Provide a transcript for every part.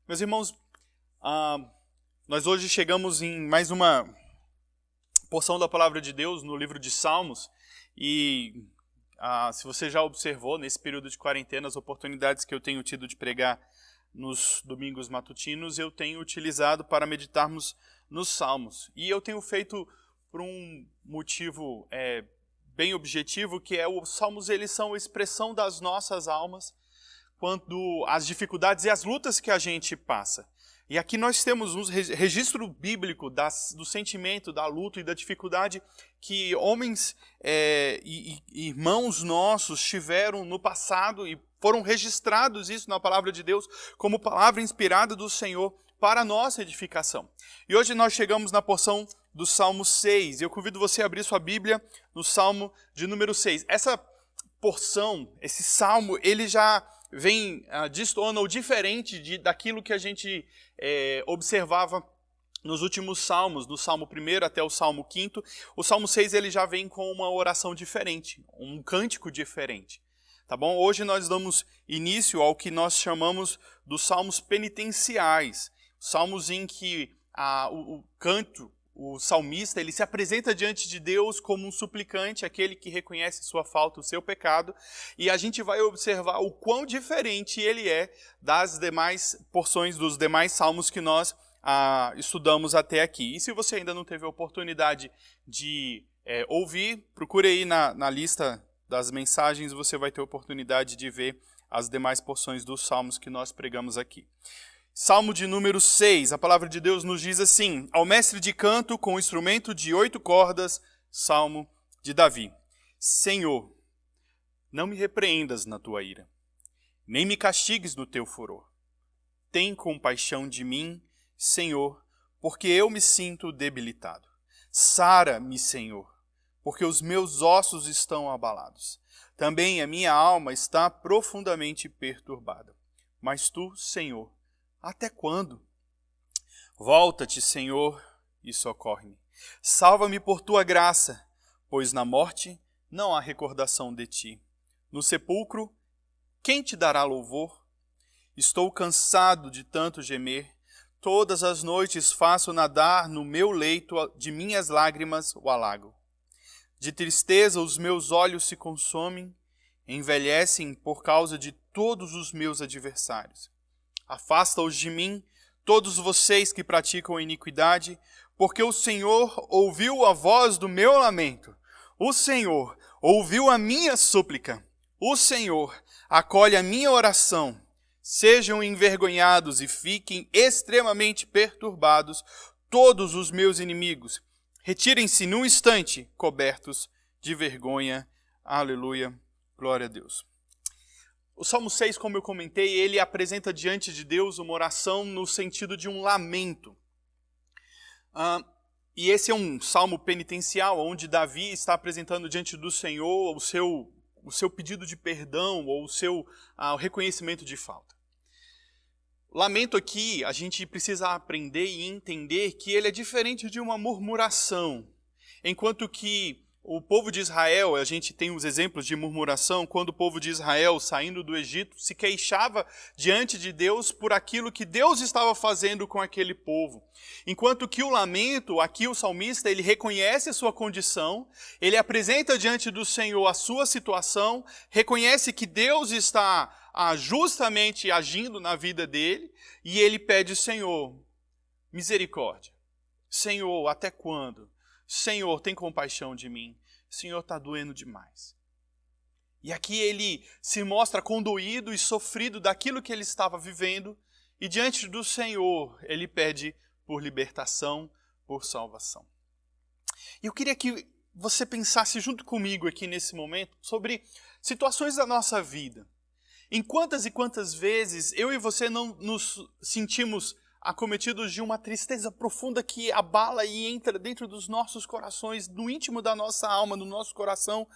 Meus irmãos, nós hoje chegamos em mais uma porção da Palavra de Deus no livro de Salmos e se você já observou nesse período de quarentena as oportunidades que eu tenho tido de pregar nos domingos matutinos, eu tenho utilizado para meditarmos nos Salmos. E eu tenho feito por um motivo bem objetivo, que é os Salmos eles são a expressão das nossas almas quanto às dificuldades e às lutas que a gente passa. E aqui nós temos um registro bíblico do sentimento, da luta e da dificuldade que homens e irmãos nossos tiveram no passado e foram registrados isso na palavra de Deus como palavra inspirada do Senhor para a nossa edificação. E hoje nós chegamos na porção do Salmo 6. Eu convido você a abrir sua Bíblia no Salmo de número 6. Essa porção, esse salmo, ele já vem destoando ou diferente daquilo que a gente observava nos últimos salmos, do Salmo 1 até o Salmo 5. O Salmo 6 ele já vem com uma oração diferente, um cântico diferente. Tá bom? Hoje nós damos início ao que nós chamamos dos salmos penitenciais, salmos em que o salmista ele se apresenta diante de Deus como um suplicante, aquele que reconhece sua falta, o seu pecado, e a gente vai observar o quão diferente ele é das demais porções, dos demais salmos que nós estudamos até aqui. E se você ainda não teve a oportunidade de ouvir, procure aí na lista das mensagens, você vai ter a oportunidade de ver as demais porções dos salmos que nós pregamos aqui. Salmo de número 6, a palavra de Deus nos diz assim: ao mestre de canto com instrumento de 8 cordas, salmo de Davi. Senhor, não me repreendas na tua ira, nem me castigues no teu furor. Tem compaixão de mim, Senhor, porque eu me sinto debilitado. Sara-me, Senhor, porque os meus ossos estão abalados. Também a minha alma está profundamente perturbada. Mas tu, Senhor, até quando? Volta-te, Senhor, e socorre-me. Salva-me por tua graça, pois na morte não há recordação de ti. No sepulcro, quem te dará louvor? Estou cansado de tanto gemer. Todas as noites faço nadar no meu leito de minhas lágrimas o alago. De tristeza os meus olhos se consomem, envelhecem por causa de todos os meus adversários. Afasta-os de mim, todos vocês que praticam iniquidade, porque o Senhor ouviu a voz do meu lamento. O Senhor ouviu a minha súplica. O Senhor acolhe a minha oração. Sejam envergonhados e fiquem extremamente perturbados todos os meus inimigos. Retirem-se num instante, cobertos de vergonha. Aleluia. Glória a Deus. O Salmo 6, como eu comentei, ele apresenta diante de Deus uma oração no sentido de um lamento. E esse é um salmo penitencial, onde Davi está apresentando diante do Senhor o seu pedido de perdão ou o seu reconhecimento de falta. Lamento aqui, a gente precisa aprender e entender que ele é diferente de uma murmuração. Enquanto que o povo de Israel, a gente tem os exemplos de murmuração, quando o povo de Israel, saindo do Egito, se queixava diante de Deus por aquilo que Deus estava fazendo com aquele povo. Enquanto que o lamento, aqui o salmista, ele reconhece a sua condição, ele apresenta diante do Senhor a sua situação, reconhece que Deus está justamente agindo na vida dele, e ele pede: Senhor, misericórdia. Senhor, até quando? Senhor, tem compaixão de mim. Senhor, está doendo demais. E aqui ele se mostra condoído e sofrido daquilo que ele estava vivendo, e diante do Senhor ele pede por libertação, por salvação. E eu queria que você pensasse junto comigo aqui nesse momento sobre situações da nossa vida. Em quantas e quantas vezes eu e você não nos sentimos acometidos de uma tristeza profunda que abala e entra dentro dos nossos corações, no íntimo da nossa alma, no nosso coração,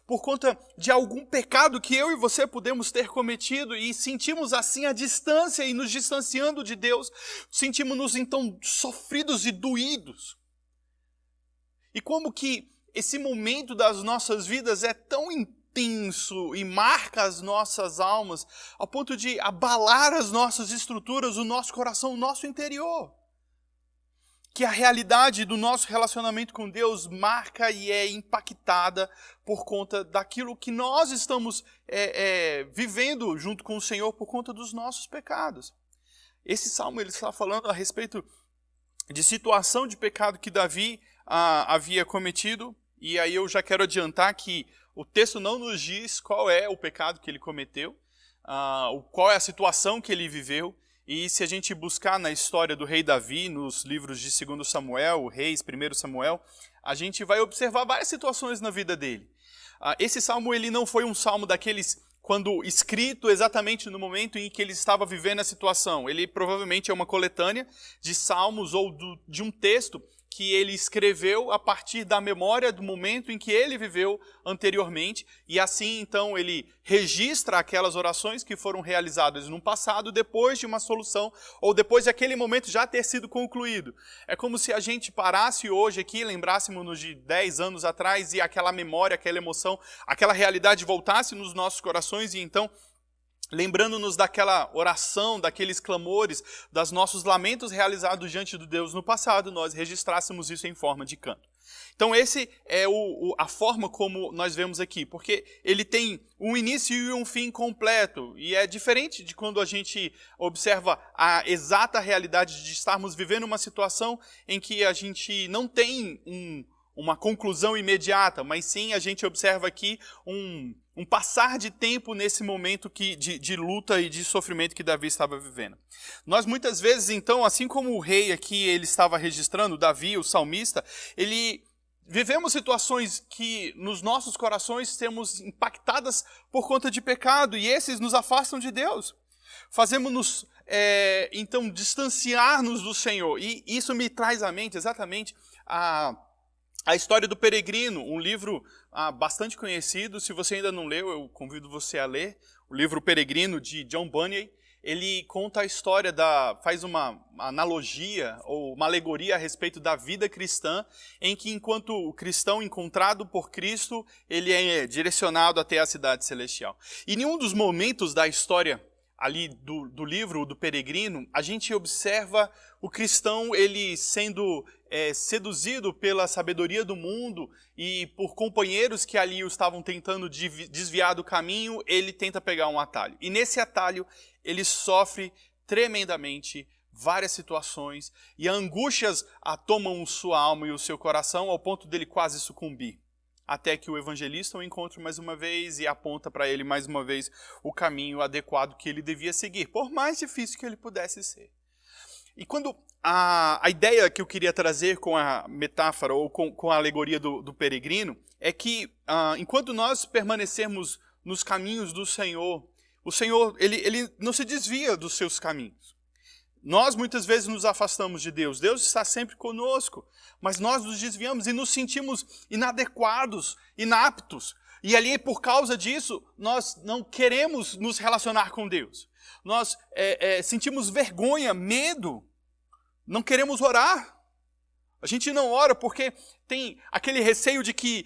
por conta de algum pecado que eu e você podemos ter cometido, e sentimos assim a distância e nos distanciando de Deus, sentimos-nos então sofridos e doídos. E como que esse momento das nossas vidas é tão intenso e marca as nossas almas ao ponto de abalar as nossas estruturas, o nosso coração, o nosso interior. Que a realidade do nosso relacionamento com Deus marca e é impactada por conta daquilo que nós estamos vivendo junto com o Senhor por conta dos nossos pecados. Esse salmo ele está falando a respeito de situação de pecado que Davi havia cometido, e aí eu já quero adiantar que o texto não nos diz qual é o pecado que ele cometeu, qual é a situação que ele viveu. E se a gente buscar na história do rei Davi, nos livros de 2 Samuel, Reis, 1 Samuel, a gente vai observar várias situações na vida dele. Esse salmo ele não foi um salmo daqueles quando escrito exatamente no momento em que ele estava vivendo a situação. Ele provavelmente é uma coletânea de salmos ou de um texto que ele escreveu a partir da memória do momento em que ele viveu anteriormente, e assim então ele registra aquelas orações que foram realizadas no passado depois de uma solução, ou depois de aquele momento já ter sido concluído. É como se a gente parasse hoje aqui, lembrássemos-nos de 10 anos atrás, e aquela memória, aquela emoção, aquela realidade voltasse nos nossos corações, e então lembrando-nos daquela oração, daqueles clamores, dos nossos lamentos realizados diante de Deus no passado, nós registrássemos isso em forma de canto. Então esse é a forma como nós vemos aqui, porque ele tem um início e um fim completo, e é diferente de quando a gente observa a exata realidade de estarmos vivendo uma situação em que a gente não tem uma conclusão imediata, mas sim a gente observa aqui um passar de tempo nesse momento de luta e de sofrimento que Davi estava vivendo. Nós muitas vezes, então, assim como o rei aqui ele estava registrando, Davi, o salmista, vivemos situações que nos nossos corações temos impactadas por conta de pecado, e esses nos afastam de Deus. Fazemos-nos, então, distanciar-nos do Senhor, e isso me traz à mente exatamente a história do peregrino, um livro bastante conhecido. Se você ainda não leu, eu convido você a ler. O livro Peregrino, de John Bunyan. Ele conta a história, faz uma analogia ou uma alegoria a respeito da vida cristã, em que enquanto o cristão encontrado por Cristo, ele é direcionado até a cidade celestial. E em um dos momentos da história ali do livro do peregrino, a gente observa o cristão ele sendo seduzido pela sabedoria do mundo e por companheiros que ali o estavam tentando desviar do caminho, ele tenta pegar um atalho. E nesse atalho ele sofre tremendamente várias situações e angústias tomam sua alma e o seu coração ao ponto dele quase sucumbir. Até que o evangelista o encontra mais uma vez e aponta para ele mais uma vez o caminho adequado que ele devia seguir, por mais difícil que ele pudesse ser. E quando a ideia que eu queria trazer com a metáfora ou com a alegoria do peregrino é que enquanto nós permanecermos nos caminhos do Senhor, o Senhor ele não se desvia dos seus caminhos. Nós muitas vezes nos afastamos de Deus. Deus está sempre conosco, mas nós nos desviamos e nos sentimos inadequados, inaptos. E ali, por causa disso, nós não queremos nos relacionar com Deus. Nós sentimos vergonha, medo, não queremos orar. A gente não ora porque tem aquele receio de que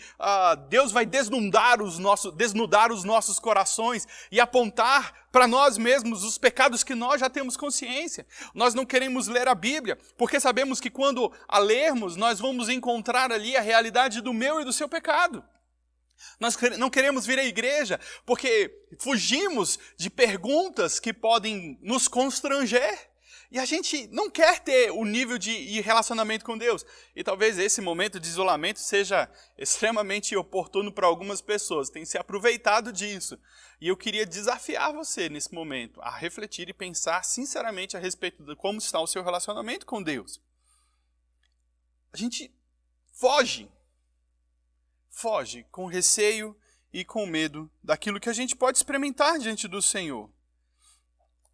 Deus vai desnudar os nossos corações e apontar para nós mesmos os pecados que nós já temos consciência. Nós não queremos ler a Bíblia porque sabemos que quando a lermos, nós vamos encontrar ali a realidade do meu e do seu pecado. Nós não queremos vir à igreja porque fugimos de perguntas que podem nos constranger. E a gente não quer ter o nível de relacionamento com Deus. E talvez esse momento de isolamento seja extremamente oportuno para algumas pessoas. Tem se aproveitado disso. E eu queria desafiar você nesse momento a refletir e pensar sinceramente a respeito de como está o seu relacionamento com Deus. A gente foge com receio e com medo daquilo que a gente pode experimentar diante do Senhor.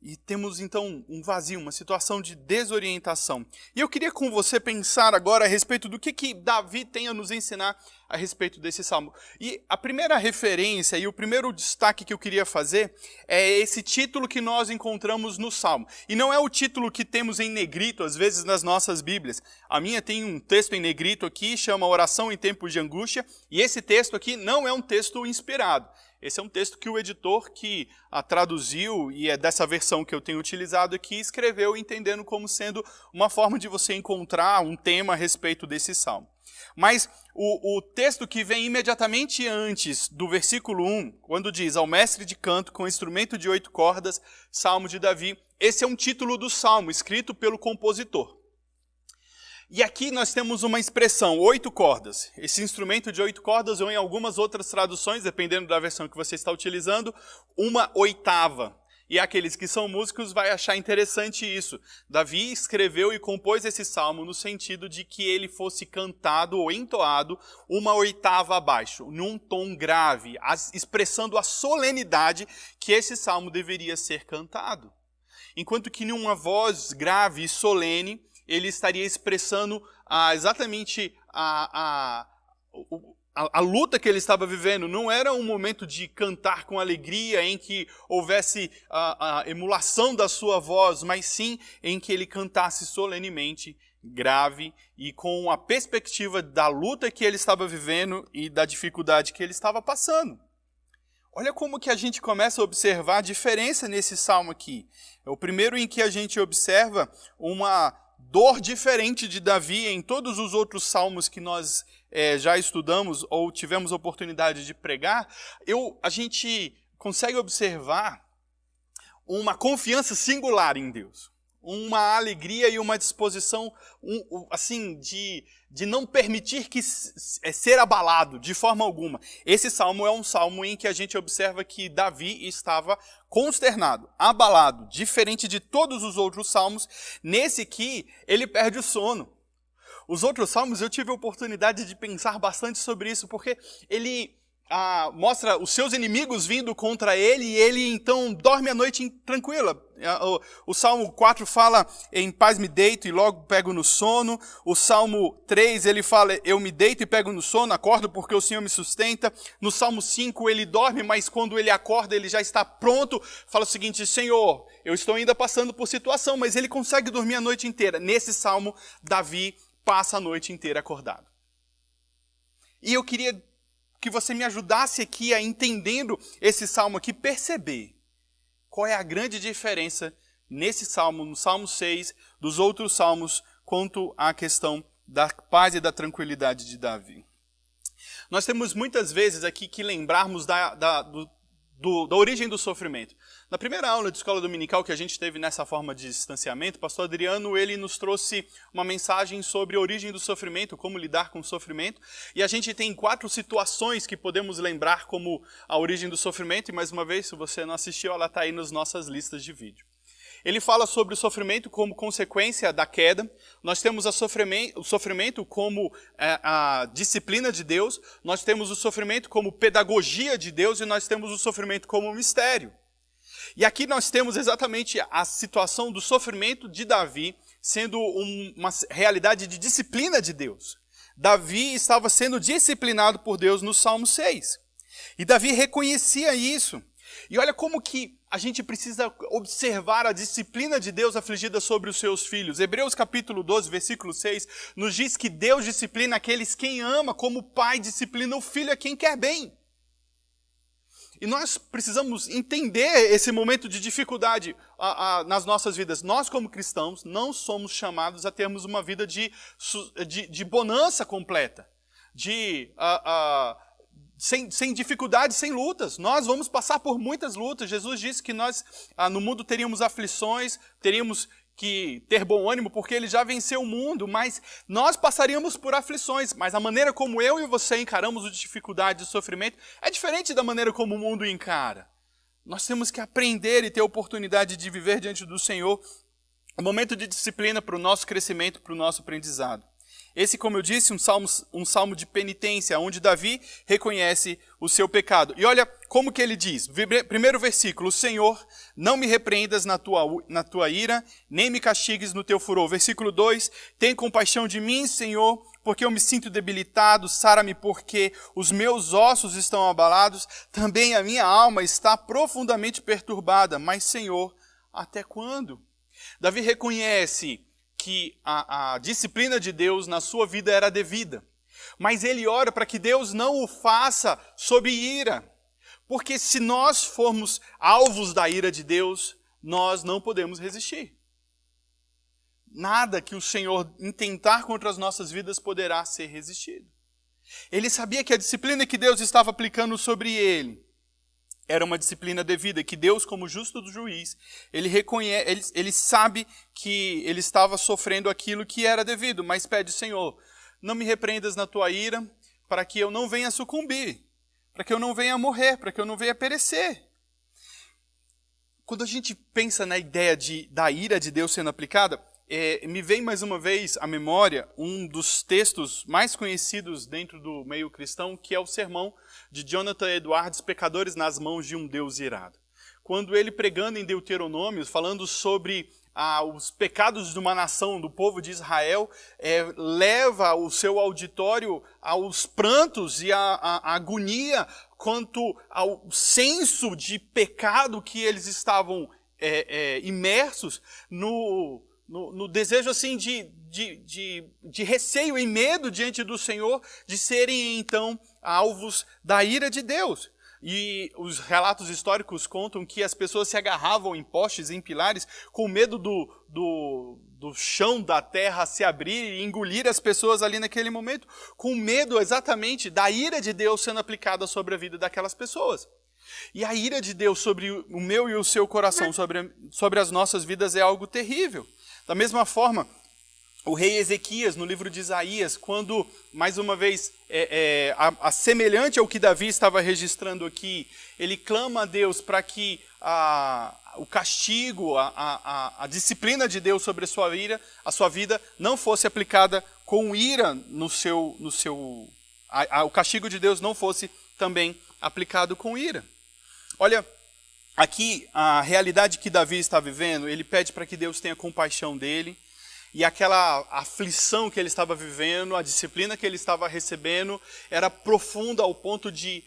E temos então um vazio, uma situação de desorientação. E eu queria com você pensar agora a respeito do que Davi tem a nos ensinar a respeito desse salmo. E a primeira referência e o primeiro destaque que eu queria fazer é esse título que nós encontramos no salmo. E não é o título que temos em negrito, às vezes, nas nossas Bíblias. A minha tem um texto em negrito aqui, chama Oração em Tempos de Angústia, e esse texto aqui não é um texto inspirado. Esse é um texto que o editor que traduziu, e é dessa versão que eu tenho utilizado aqui, escreveu entendendo como sendo uma forma de você encontrar um tema a respeito desse salmo. Mas o texto que vem imediatamente antes do versículo 1, quando diz, ao mestre de canto com instrumento de 8 cordas, Salmo de Davi, esse é um título do salmo, escrito pelo compositor. E aqui nós temos uma expressão, 8 cordas. Esse instrumento de 8 cordas, ou em algumas outras traduções, dependendo da versão que você está utilizando, uma oitava. E aqueles que são músicos vai achar interessante isso. Davi escreveu e compôs esse salmo no sentido de que ele fosse cantado ou entoado uma oitava abaixo, num tom grave, expressando a solenidade que esse salmo deveria ser cantado. Enquanto que numa voz grave e solene, ele estaria expressando exatamente a luta que ele estava vivendo. Não era um momento de cantar com alegria, em que houvesse a emulação da sua voz, mas sim em que ele cantasse solenemente, grave e com a perspectiva da luta que ele estava vivendo e da dificuldade que ele estava passando. Olha como que a gente começa a observar a diferença nesse salmo aqui. É o primeiro em que a gente observa uma dor diferente de Davi em todos os outros salmos que nós já estudamos ou tivemos oportunidade de pregar. A gente consegue observar uma confiança singular em Deus, uma alegria e uma disposição assim de não permitir que ser abalado de forma alguma. Esse salmo é um salmo em que a gente observa que Davi estava consternado, abalado, diferente de todos os outros salmos. Nesse aqui, ele perde o sono. Os outros salmos eu tive a oportunidade de pensar bastante sobre isso, porque ele mostra os seus inimigos vindo contra ele e ele então dorme a noite tranquila. O Salmo 4 fala, em paz me deito e logo pego no sono. O Salmo 3 ele fala, eu me deito e pego no sono, acordo porque o Senhor me sustenta. No Salmo 5 ele dorme, mas quando ele acorda ele já está pronto. Fala o seguinte, Senhor, eu estou ainda passando por situação, mas ele consegue dormir a noite inteira. Nesse Salmo, Davi passa a noite inteira acordado. E eu queria que você me ajudasse aqui a, entendendo esse salmo aqui, perceber qual é a grande diferença nesse salmo, no Salmo 6, dos outros salmos, quanto à questão da paz e da tranquilidade de Davi. Nós temos muitas vezes aqui que lembrarmos da origem do sofrimento. Na primeira aula de escola dominical que a gente teve nessa forma de distanciamento, o pastor Adriano ele nos trouxe uma mensagem sobre a origem do sofrimento, como lidar com o sofrimento. E a gente tem 4 situações que podemos lembrar como a origem do sofrimento. E mais uma vez, se você não assistiu, ela está aí nas nossas listas de vídeo. Ele fala sobre o sofrimento como consequência da queda. Nós temos o sofrimento como a disciplina de Deus. Nós temos o sofrimento como pedagogia de Deus e nós temos o sofrimento como mistério. E aqui nós temos exatamente a situação do sofrimento de Davi sendo uma realidade de disciplina de Deus. Davi estava sendo disciplinado por Deus no Salmo 6. E Davi reconhecia isso. E olha como que a gente precisa observar a disciplina de Deus afligida sobre os seus filhos. Hebreus capítulo 12, versículo 6, nos diz que Deus disciplina aqueles quem ama, como o pai disciplina o filho a quem quer bem. E nós precisamos entender esse momento de dificuldade nas nossas vidas. Nós, como cristãos, não somos chamados a termos uma vida de bonança completa, sem dificuldades, sem lutas. Nós vamos passar por muitas lutas. Jesus disse que nós no mundo teríamos aflições, teríamos que ter bom ânimo porque ele já venceu o mundo, mas nós passaríamos por aflições. Mas a maneira como eu e você encaramos a dificuldade e o sofrimento é diferente da maneira como o mundo encara. Nós temos que aprender e ter a oportunidade de viver diante do Senhor um momento de disciplina para o nosso crescimento, para o nosso aprendizado. Esse, como eu disse, um salmo de penitência, onde Davi reconhece o seu pecado. E olha como que ele diz, primeiro versículo, Senhor, não me repreendas na tua ira, nem me castigues no teu furor. Versículo 2, tem compaixão de mim, Senhor, porque eu me sinto debilitado, sara-me porque os meus ossos estão abalados, também a minha alma está profundamente perturbada, mas Senhor, até quando? Davi reconhece que a disciplina de Deus na sua vida era devida. Mas ele ora para que Deus não o faça sob ira. Porque se nós formos alvos da ira de Deus, nós não podemos resistir. Nada que o Senhor intentar contra as nossas vidas poderá ser resistido. Ele sabia que a disciplina que Deus estava aplicando sobre ele era uma disciplina devida, que Deus, como justo do juiz, ele sabe que ele estava sofrendo aquilo que era devido, mas pede, Senhor, não me repreendas na tua ira, para que eu não venha sucumbir, para que eu não venha morrer, para que eu não venha perecer. Quando a gente pensa na ideia da ira de Deus sendo aplicada, me vem mais uma vez à memória um dos textos mais conhecidos dentro do meio cristão, que é o sermão de Jonathan Edwards, Pecadores nas mãos de um Deus irado. Quando ele pregando em Deuteronômio, falando sobre os pecados de uma nação, do povo de Israel, leva o seu auditório aos prantos e à agonia quanto ao senso de pecado que eles estavam imersos no desejo assim de receio e medo diante do Senhor, de serem então alvos da ira de Deus. E os relatos históricos contam que as pessoas se agarravam em postes, em pilares, com medo do chão da terra se abrir e engolir as pessoas ali naquele momento, com medo exatamente da ira de Deus sendo aplicada sobre a vida daquelas pessoas. E a ira de Deus sobre o meu e o seu coração, sobre as nossas vidas, é algo terrível. Da mesma forma, o rei Ezequias, no livro de Isaías, quando, mais uma vez, semelhante ao que Davi estava registrando aqui, ele clama a Deus para que o castigo, a disciplina de Deus sobre a sua vida, não fosse aplicada com ira o castigo de Deus não fosse também aplicado com ira. Olha, aqui a realidade que Davi está vivendo, ele pede para que Deus tenha compaixão dele, e aquela aflição que ele estava vivendo, a disciplina que ele estava recebendo, era profunda ao ponto de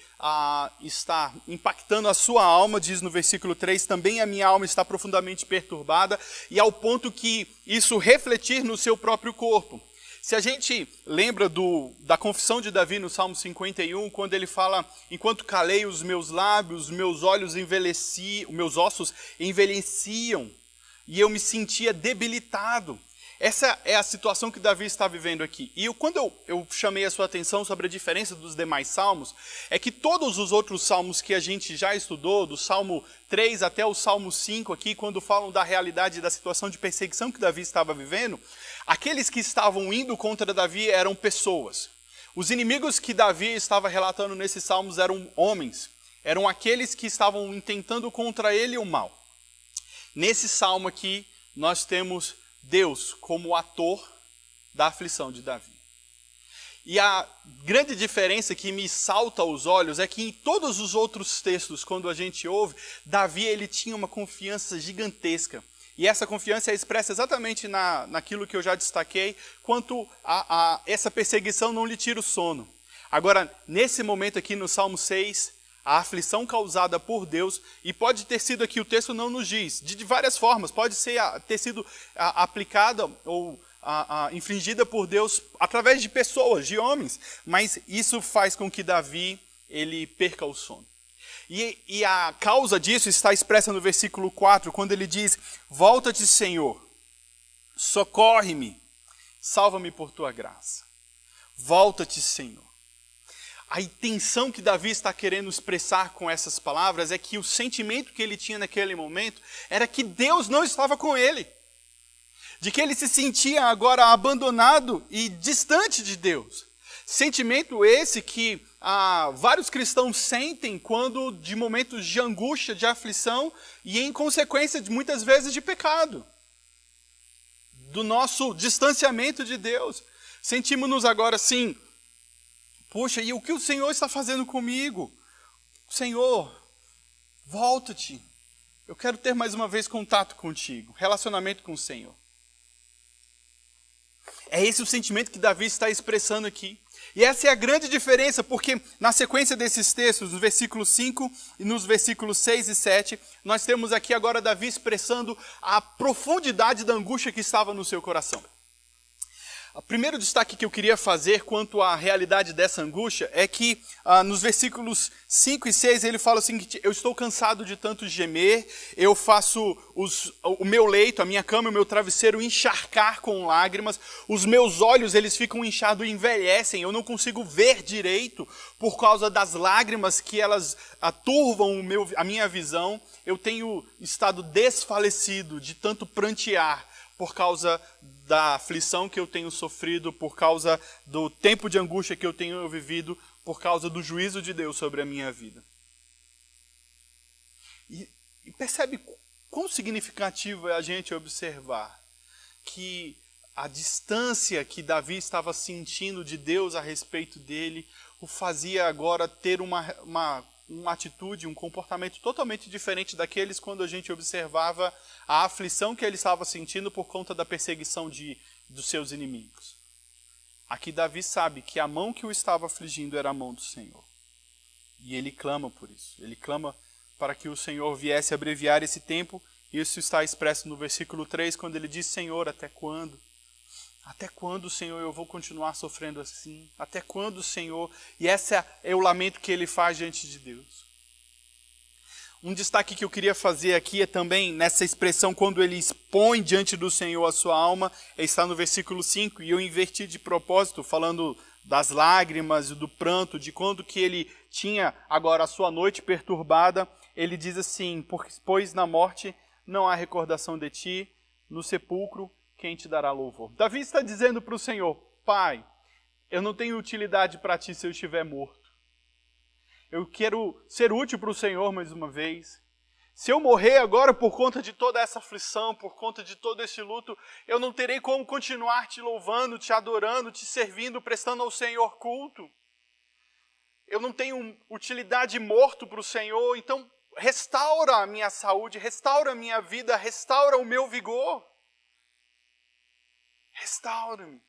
estar impactando a sua alma, diz no versículo 3, também a minha alma está profundamente perturbada, e ao ponto que isso refletir no seu próprio corpo. Se a gente lembra da confissão de Davi no Salmo 51, quando ele fala, enquanto calei os meus lábios, meus meus ossos envelheciam, e eu me sentia debilitado. Essa é a situação que Davi está vivendo aqui. E quando eu chamei a sua atenção sobre a diferença dos demais salmos, é que todos os outros salmos que a gente já estudou, do Salmo 3 até o Salmo 5 aqui, quando falam da realidade da situação de perseguição que Davi estava vivendo, aqueles que estavam indo contra Davi eram pessoas. Os inimigos que Davi estava relatando nesses salmos eram homens. Eram aqueles que estavam intentando contra ele o mal. Nesse salmo aqui, nós temos Deus como ator da aflição de Davi. E a grande diferença que me salta aos olhos é que em todos os outros textos, quando a gente ouve, Davi ele tinha uma confiança gigantesca. E essa confiança é expressa exatamente naquilo que eu já destaquei, quanto a essa perseguição não lhe tira o sono. Agora, nesse momento aqui no Salmo 6, a aflição causada por Deus, e pode ter sido aqui, o texto não nos diz, de várias formas, pode ter sido aplicada ou infligida por Deus através de pessoas, de homens, mas isso faz com que Davi ele perca o sono. E a causa disso está expressa no versículo 4, quando ele diz, volta-te, Senhor, socorre-me, salva-me por tua graça. Volta-te, Senhor. A intenção que Davi está querendo expressar com essas palavras é que o sentimento que ele tinha naquele momento era que Deus não estava com ele. De que ele se sentia agora abandonado e distante de Deus. Sentimento esse que vários cristãos sentem quando de momentos de angústia, de aflição e em consequência de muitas vezes de pecado. Do nosso distanciamento de Deus. Sentimos-nos agora assim, poxa, e o que o Senhor está fazendo comigo? Senhor, volta-te. Eu quero ter mais uma vez contato contigo, relacionamento com o Senhor. É esse o sentimento que Davi está expressando aqui. E essa é a grande diferença, porque na sequência desses textos, no versículo 5 e nos versículos 6 e 7, nós temos aqui agora Davi expressando a profundidade da angústia que estava no seu coração. O primeiro destaque que eu queria fazer quanto à realidade dessa angústia é que nos versículos 5 e 6 ele fala o seguinte: eu estou cansado de tanto gemer, eu faço o meu leito, a minha cama, o meu travesseiro encharcar com lágrimas, os meus olhos eles ficam inchados e envelhecem, eu não consigo ver direito por causa das lágrimas que elas turvam a minha visão, eu tenho estado desfalecido de tanto prantear por causa da aflição que eu tenho sofrido, por causa do tempo de angústia que eu tenho vivido, por causa do juízo de Deus sobre a minha vida. E percebe quão significativo é a gente observar que a distância que Davi estava sentindo de Deus a respeito dele o fazia agora ter uma atitude, um comportamento totalmente diferente daqueles quando a gente observava a aflição que ele estava sentindo por conta da perseguição dos seus inimigos. Aqui Davi sabe que a mão que o estava afligindo era a mão do Senhor. E ele clama por isso. Ele clama para que o Senhor viesse abreviar esse tempo. Isso está expresso no versículo 3, quando ele diz: Senhor, até quando? Até quando, Senhor, eu vou continuar sofrendo assim? Até quando, Senhor? E esse é o lamento que ele faz diante de Deus. Um destaque que eu queria fazer aqui é também nessa expressão, quando ele expõe diante do Senhor a sua alma, está no versículo 5, e eu inverti de propósito, falando das lágrimas e do pranto, de quando que ele tinha agora a sua noite perturbada. Ele diz assim: pois na morte não há recordação de ti, no sepulcro quem te dará louvor. Davi está dizendo para o Senhor: Pai, eu não tenho utilidade para ti se eu estiver morto. Eu quero ser útil para o Senhor mais uma vez. Se eu morrer agora por conta de toda essa aflição, por conta de todo esse luto, eu não terei como continuar te louvando, te adorando, te servindo, prestando ao Senhor culto. Eu não tenho utilidade morto para o Senhor, então restaura a minha saúde, restaura a minha vida, restaura o meu vigor. Restaura-me.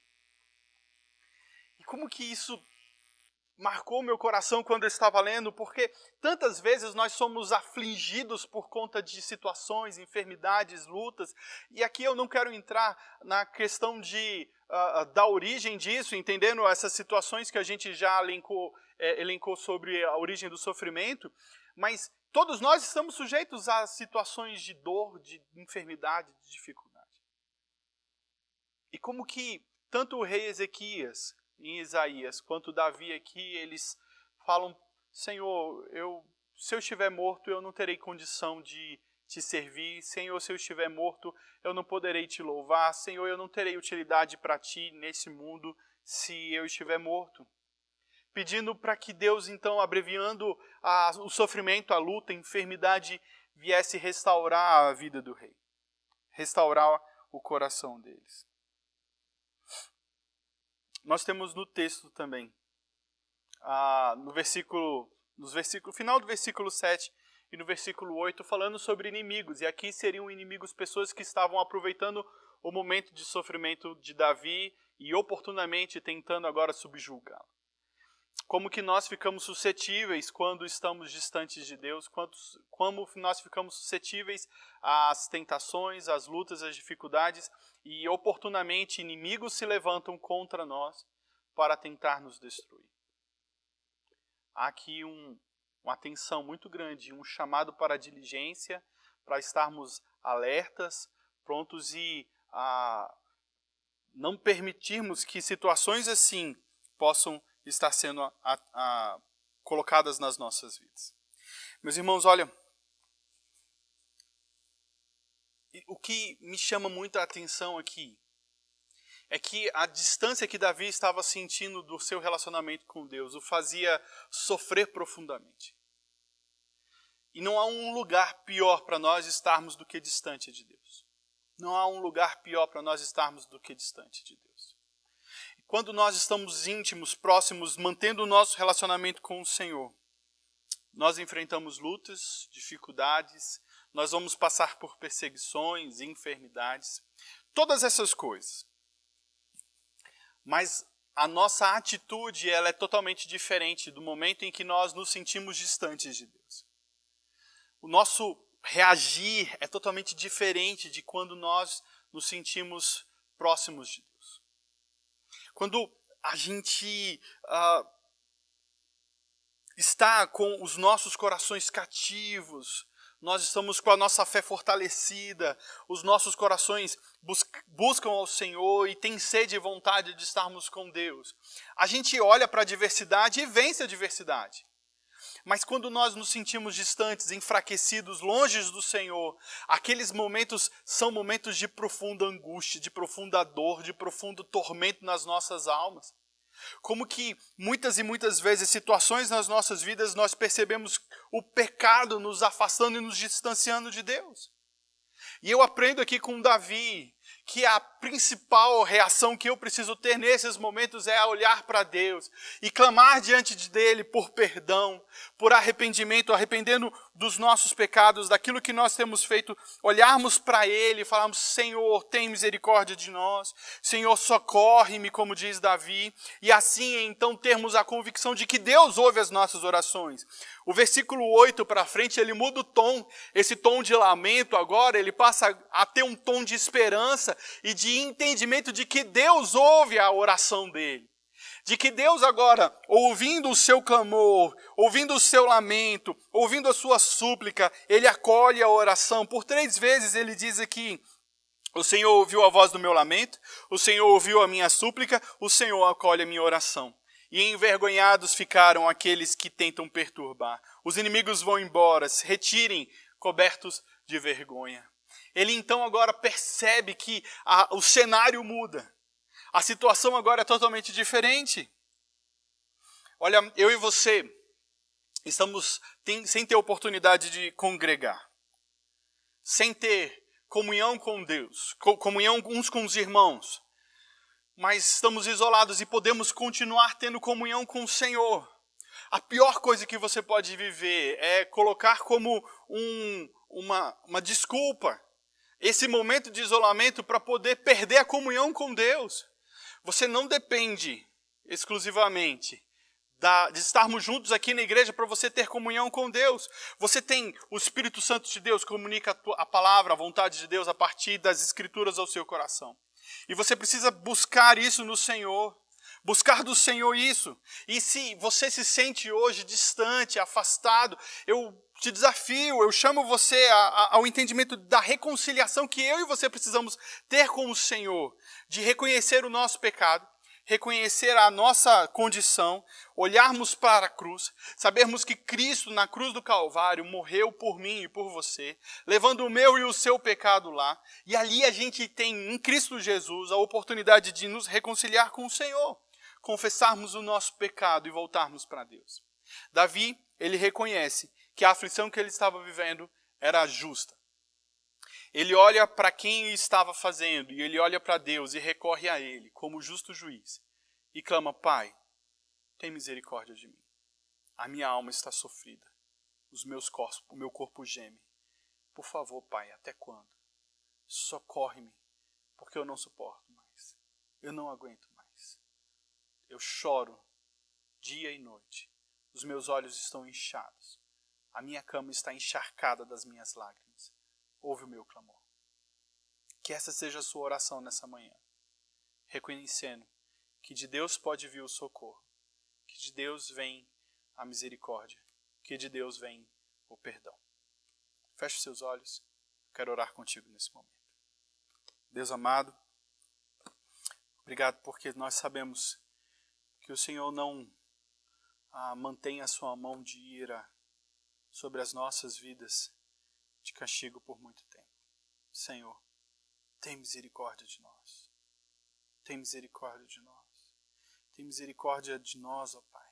E como que isso marcou meu coração quando eu estava lendo? Porque tantas vezes nós somos afligidos por conta de situações, enfermidades, lutas. E aqui eu não quero entrar na questão da origem disso, entendendo essas situações que a gente já elencou sobre a origem do sofrimento. Mas todos nós estamos sujeitos a situações de dor, de enfermidade, de dificuldade. E como que tanto o rei Ezequias, em Isaías, quanto Davi aqui, eles falam: Senhor, se eu estiver morto, eu não terei condição de te servir. Senhor, se eu estiver morto, eu não poderei te louvar. Senhor, eu não terei utilidade para ti nesse mundo se eu estiver morto. Pedindo para que Deus, então, abreviando o sofrimento, a luta, a enfermidade, viesse restaurar a vida do rei. Restaurar o coração deles. Nós temos no texto também, no final do versículo 7 e no versículo 8, falando sobre inimigos. E aqui seriam inimigos pessoas que estavam aproveitando o momento de sofrimento de Davi e oportunamente tentando agora subjugá-lo. Como que nós ficamos suscetíveis quando estamos distantes de Deus, como nós ficamos suscetíveis às tentações, às lutas, às dificuldades, e oportunamente inimigos se levantam contra nós para tentar nos destruir. Há aqui uma atenção muito grande, um chamado para a diligência, para estarmos alertas, prontos e não permitirmos que situações assim possam estar sendo colocadas nas nossas vidas. Meus irmãos, olha, o que me chama muito a atenção aqui é que a distância que Davi estava sentindo do seu relacionamento com Deus o fazia sofrer profundamente. E não há um lugar pior para nós estarmos do que distante de Deus. Não há um lugar pior para nós estarmos do que distante de Deus. quando nós estamos íntimos, próximos, mantendo o nosso relacionamento com o Senhor, nós enfrentamos lutas, dificuldades, nós vamos passar por perseguições, enfermidades, todas essas coisas. Mas a nossa atitude ela é totalmente diferente do momento em que nós nos sentimos distantes de Deus. O nosso reagir é totalmente diferente de quando nós nos sentimos próximos de Deus. Quando a gente está com os nossos corações cativos, nós estamos com a nossa fé fortalecida, os nossos corações buscam ao Senhor e têm sede e vontade de estarmos com Deus. A gente olha para a adversidade e vence a adversidade. Mas quando nós nos sentimos distantes, enfraquecidos, longe do Senhor, aqueles momentos são momentos de profunda angústia, de profunda dor, de profundo tormento nas nossas almas. Como que muitas e muitas vezes, situações nas nossas vidas, nós percebemos o pecado nos afastando e nos distanciando de Deus. E eu aprendo aqui com Davi que a principal reação que eu preciso ter nesses momentos é olhar para Deus e clamar diante dele por perdão, por arrependimento, arrependendo dos nossos pecados, daquilo que nós temos feito, olharmos para ele e falarmos: Senhor, tem misericórdia de nós, Senhor, socorre-me, como diz Davi, e assim então termos a convicção de que Deus ouve as nossas orações. O versículo 8 para frente, ele muda o tom, esse tom de lamento agora, ele passa a ter um tom de esperança e de entendimento de que Deus ouve a oração dele. De que Deus agora, ouvindo o seu clamor, ouvindo o seu lamento, ouvindo a sua súplica, ele acolhe a oração. Por 3 vezes ele diz aqui: o Senhor ouviu a voz do meu lamento, o Senhor ouviu a minha súplica, o Senhor acolhe a minha oração. E envergonhados ficaram aqueles que tentam perturbar. Os inimigos vão embora, se retirem, cobertos de vergonha. Ele então agora percebe que o cenário muda. A situação agora é totalmente diferente. Olha, eu e você estamos sem ter oportunidade de congregar. Sem ter comunhão com Deus, comunhão uns com os irmãos. Mas estamos isolados e podemos continuar tendo comunhão com o Senhor. A pior coisa que você pode viver é colocar como uma desculpa esse momento de isolamento para poder perder a comunhão com Deus. Você não depende exclusivamente de estarmos juntos aqui na igreja para você ter comunhão com Deus. Você tem o Espírito Santo de Deus, comunica a palavra, a vontade de Deus a partir das Escrituras ao seu coração. E você precisa buscar isso no Senhor, buscar do Senhor isso. E se você se sente hoje distante, afastado, eu te desafio, eu chamo você ao entendimento da reconciliação que eu e você precisamos ter com o Senhor, de reconhecer o nosso pecado, reconhecer a nossa condição, olharmos para a cruz, sabermos que Cristo na cruz do Calvário morreu por mim e por você, levando o meu e o seu pecado lá, e ali a gente tem em Cristo Jesus a oportunidade de nos reconciliar com o Senhor, confessarmos o nosso pecado e voltarmos para Deus. Davi, ele reconhece que a aflição que ele estava vivendo era justa. Ele olha para quem estava fazendo, e ele olha para Deus e recorre a ele como justo juiz. E clama: Pai, tem misericórdia de mim. A minha alma está sofrida. O meu corpo geme. Por favor, Pai, até quando? Socorre-me, porque eu não suporto mais. Eu não aguento mais. Eu choro dia e noite. Os meus olhos estão inchados. A minha cama está encharcada das minhas lágrimas. Ouve o meu clamor. Que essa seja a sua oração nessa manhã. Reconhecendo que de Deus pode vir o socorro. Que de Deus vem a misericórdia. Que de Deus vem o perdão. Feche seus olhos. Quero orar contigo nesse momento. Deus amado, obrigado porque nós sabemos que o Senhor não mantém a sua mão de ira sobre as nossas vidas de castigo por muito tempo. Senhor, tem misericórdia de nós. Tem misericórdia de nós. Tem misericórdia de nós, ó Pai.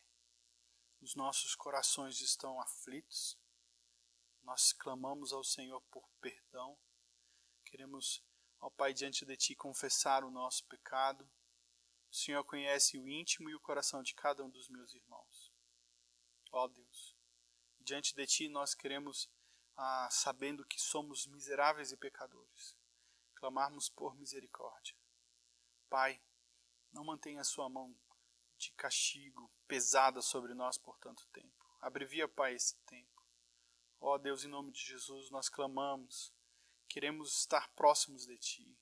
Os nossos corações estão aflitos. Nós clamamos ao Senhor por perdão. Queremos, ó Pai, diante de Ti confessar o nosso pecado. O Senhor conhece o íntimo e o coração de cada um dos meus irmãos. Ó Deus, diante de Ti nós queremos, sabendo que somos miseráveis e pecadores, clamarmos por misericórdia. Pai, não mantenha a sua mão de castigo pesada sobre nós por tanto tempo. Abrevia, Pai, esse tempo. Ó Deus, em nome de Jesus, nós clamamos. Queremos estar próximos de Ti.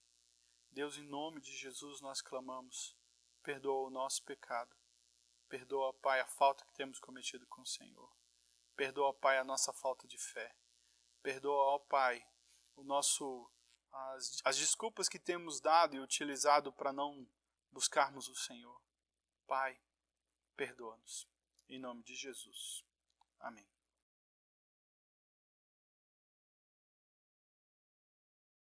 Deus, em nome de Jesus, nós clamamos. Perdoa o nosso pecado. Perdoa, Pai, a falta que temos cometido com o Senhor. Perdoa, Pai, a nossa falta de fé. Perdoa, ó Pai, as desculpas que temos dado e utilizado para não buscarmos o Senhor. Pai, perdoa-nos. Em nome de Jesus. Amém.